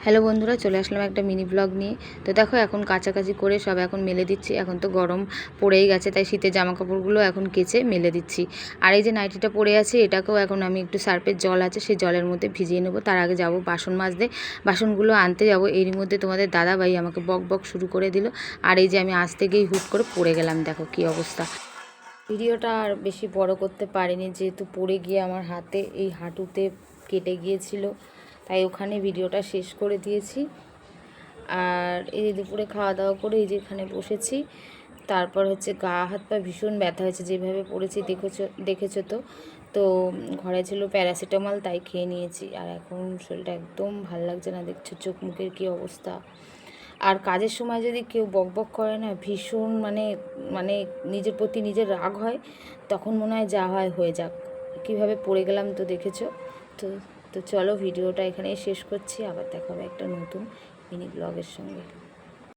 Hello বন্ধুরা, চলে আসলাম একটা মিনি ব্লগ নিয়ে। তো দেখো এখন কাচাকাচি করে সব এখন মেলে দিচ্ছি। এখন তো গরম পড়েই গেছে, তাই শীতের জামা কাপড়গুলো এখন কেচে মেলে দিচ্ছি। আর এই যে নাইটিটা পরে আছে, এটাকেও এখন আমি একটু সার্ফের জল আছে সেই জলের মধ্যে ভিজিয়ে নেবো। তার আগে যাব বাসন মাজতে, বাসনগুলো আনতে যাব। এরই মধ্যে তোমাদের দাদাভাই আমাকে বক বক শুরু করে দিল। আর এই যে আমি আসতে গিয়েই হুট করে পড়ে গেলাম, দেখো কি অবস্থা। ভিডিওটা আর বেশি বড় করতে পারিনি, যেহেতু পড়ে গিয়ে আমার হাতে এই হাঁটুতে কেটে গিয়েছিল, তাই ওখানে ভিডিওটা শেষ করে দিয়েছি। আর এই যে দুপুরে খাওয়া দাওয়া করে এই যে এখানে বসেছি। তারপর হচ্ছে গা হাত পা ভীষণ ব্যথা হয়েছে, যেভাবে পড়েছি দেখেছো তো। তো ঘরে ছিল প্যারাসিটামল, তাই খেয়ে নিয়েছি। আর এখন শরীরটা একদম ভাল লাগছে না, দেখছো চোখ মুখের কী অবস্থা। আর কাজের সময় যদি কেউ বকবক করে না, ভীষণ মানে মানে নিজের প্রতি নিজের রাগ হয়। তখন মনে হয় যা হয় হয়ে যাক। কীভাবে পড়ে গেলাম তো দেখেছো তো। তো চলো ভিডিওটা এখানেই শেষ করছি, আবার দেখা হবে একটা নতুন মিনি ব্লগের সঙ্গে।